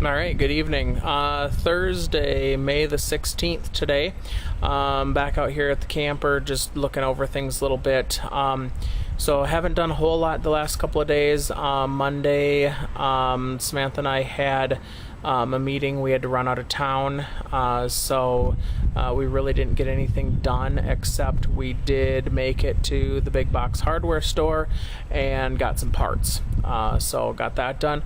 All right, good evening. Thursday, May the 16th today. Back out here at the camper, just looking over things a little bit. So haven't done a whole lot the last couple of days. Monday, Samantha and I had a meeting. We had to run out of town, so we really didn't get anything done, except we did make it to the big box hardware store and got some parts. So got that done.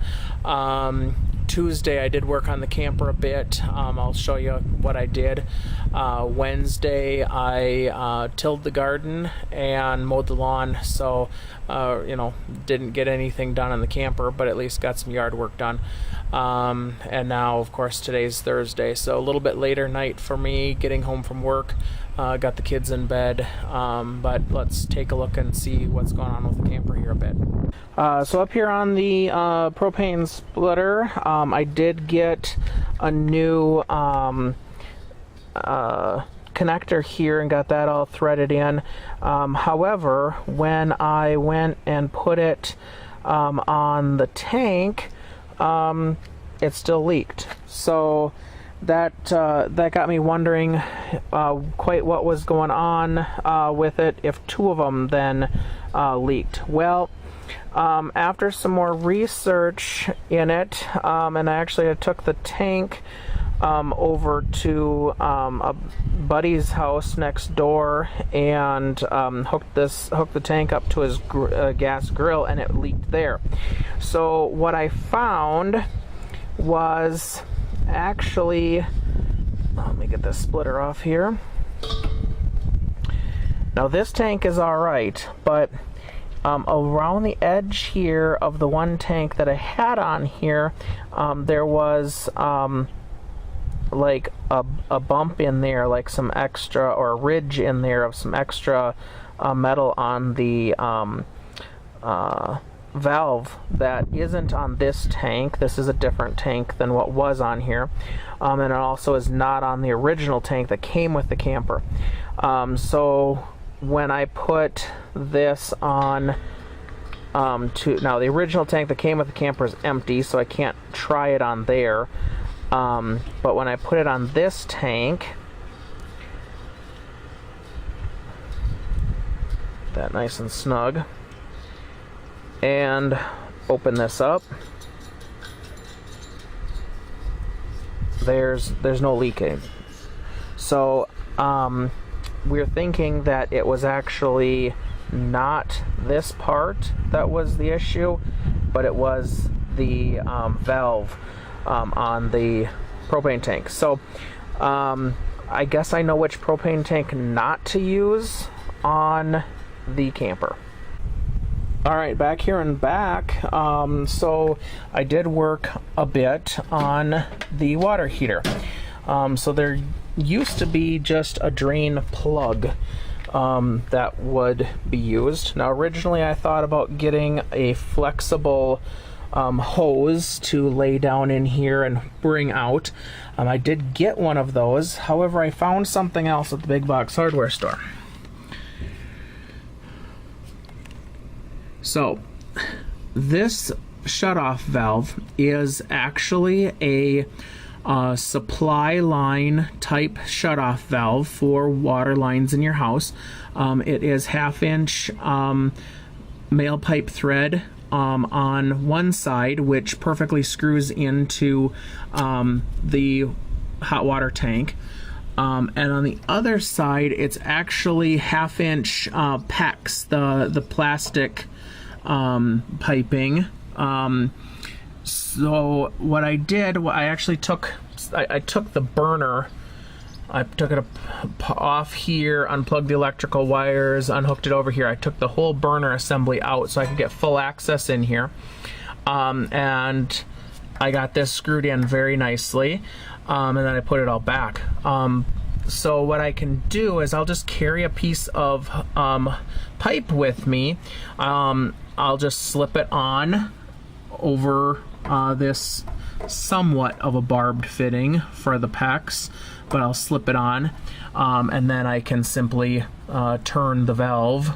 Tuesday I did work on the camper a bit. I'll show you what I did. Wednesday I tilled the garden and mowed the lawn, so didn't get anything done on the camper, but at least got some yard work done. And now of course today's Thursday, so a little bit later night for me getting home from work. Got the kids in bed, but let's take a look and see what's going on with the camper here a bit. So up here on the propane splitter, I did get a new connector here and got that all threaded in. However, when I went and put it on the tank, it still leaked. So that got me wondering quite what was going on with it, if two of them then leaked. Well, after some more research in it, and I took the tank over to a buddy's house next door and hooked the tank up to his gas grill, and it leaked there. So what I found was actually, let me get this splitter off here. Now this tank is alright, but around the edge here of the one tank that I had on here, there was like a bump in there, like some extra, or a ridge in there of some extra metal on the valve that isn't on this tank. This is a different tank than what was on here, and it also is not on the original tank that came with the camper. So when I put this on now the original tank that came with the camper is empty, so I can't try it on there, but when I put it on this tank, that nice and snug, and open this up, there's no leaking. So we're thinking that it was actually not this part that was the issue, but it was the valve on the propane tank. So I guess I know which propane tank not to use on the camper. Alright, back here and back, so I did work a bit on the water heater. So there used to be just a drain plug that would be used. Now originally I thought about getting a flexible hose to lay down in here and bring out. I did get one of those, however I found something else at the big box hardware store. So this shutoff valve is actually a supply line type shutoff valve for water lines in your house. It is 1/2 inch male pipe thread on one side, which perfectly screws into the hot water tank. And on the other side, it's actually 1/2 inch PEX, the plastic piping. So what I did, I actually took the burner, I took it off here, unplugged the electrical wires, unhooked it over here. I took the whole burner assembly out so I could get full access in here, and I got this screwed in very nicely, and then I put it all back. So what I can do is I'll just carry a piece of pipe with me. I'll just slip it on over this somewhat of a barbed fitting for the PEX, but I'll slip it on, and then I can simply turn the valve.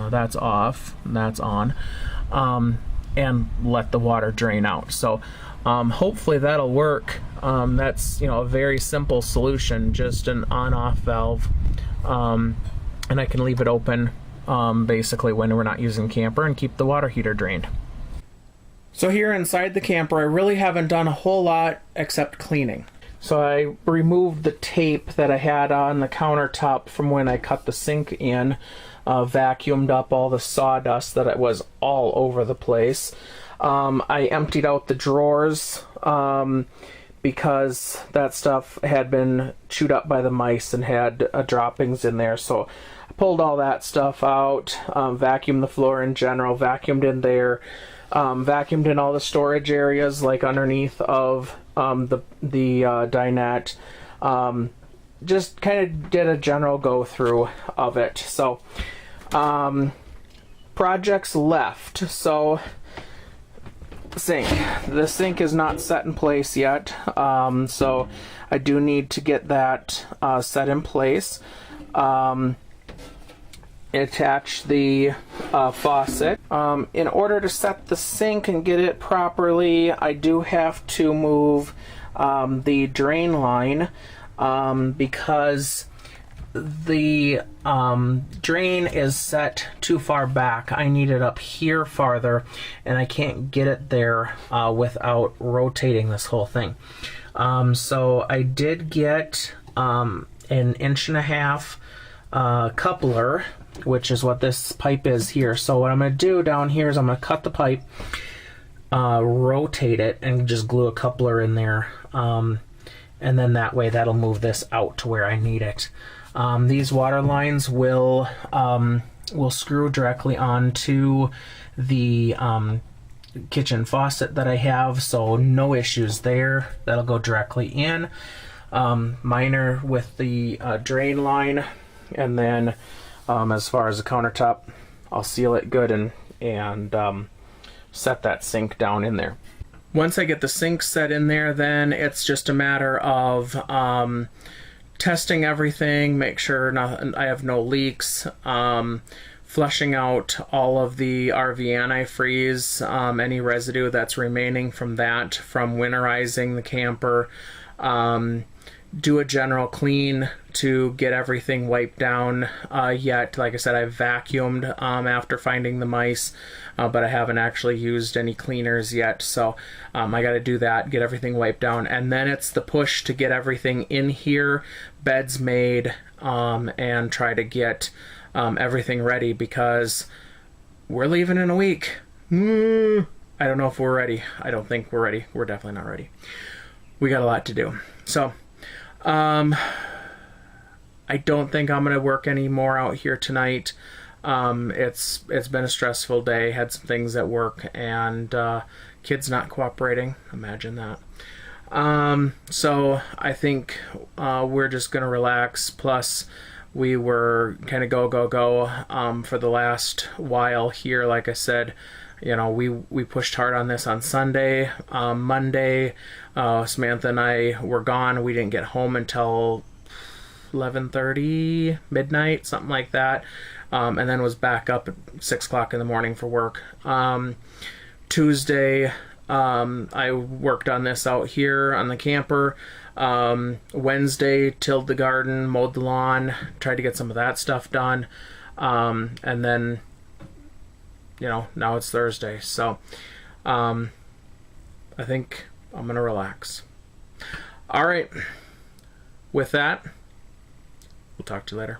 That's off, that's on, and let the water drain out. So Hopefully that'll work. That's, you know, a very simple solution, just an on-off valve, and I can leave it open basically when we're not using camper and keep the water heater drained. So here inside the camper, I really haven't done a whole lot except cleaning. So I removed the tape that I had on the countertop from when I cut the sink in, vacuumed up all the sawdust that it was all over the place. I emptied out the drawers because that stuff had been chewed up by the mice and had droppings in there. So I pulled all that stuff out, vacuumed the floor in general, vacuumed in there, vacuumed in all the storage areas like underneath of the dinette. Just kind of did a general go through of it. So projects left. So sink. The sink is not set in place yet, so I do need to get that set in place. Attach the faucet. In order to set the sink and get it properly, I do have to move the drain line because the drain is set too far back. I need it up here farther, and I can't get it there without rotating this whole thing. So I did get an 1.5 inch coupler, which is what this pipe is here. So what I'm going to do down here is I'm going to cut the pipe, rotate it, and just glue a coupler in there, and then that way that'll move this out to where I need it. These water lines will screw directly onto the kitchen faucet that I have, so no issues there. That'll go directly in. Minor with the drain line, and then as far as the countertop, I'll seal it good and set that sink down in there. Once I get the sink set in there, then it's just a matter of testing everything, make sure I have no leaks, flushing out all of the RV antifreeze, any residue that's remaining from that, from winterizing the camper, do a general clean to get everything wiped down yet. Like I said, I vacuumed after finding the mice, but I haven't actually used any cleaners yet, so I got to do that, get everything wiped down, and then it's the push to get everything in here, beds made, and try to get everything ready, because we're leaving in a week. I don't know if we're ready. I don't think we're ready. We're definitely not ready. We got a lot to do. So I don't think I'm going to work any more out here tonight. It's been a stressful day. Had some things at work, and kids not cooperating. Imagine that. So I think we're just going to relax. Plus, we were kind of go for the last while here. Like I said, you know, we pushed hard on this on Sunday. Monday, Samantha and I were gone. We didn't get home until 11:30, midnight, something like that, and then was back up at 6 o'clock in the morning for work. Tuesday, I worked on this out here on the camper. Wednesday, tilled the garden, mowed the lawn, tried to get some of that stuff done, and then, you know, now it's Thursday, so I think I'm gonna relax. All right, with that, we'll talk to you later.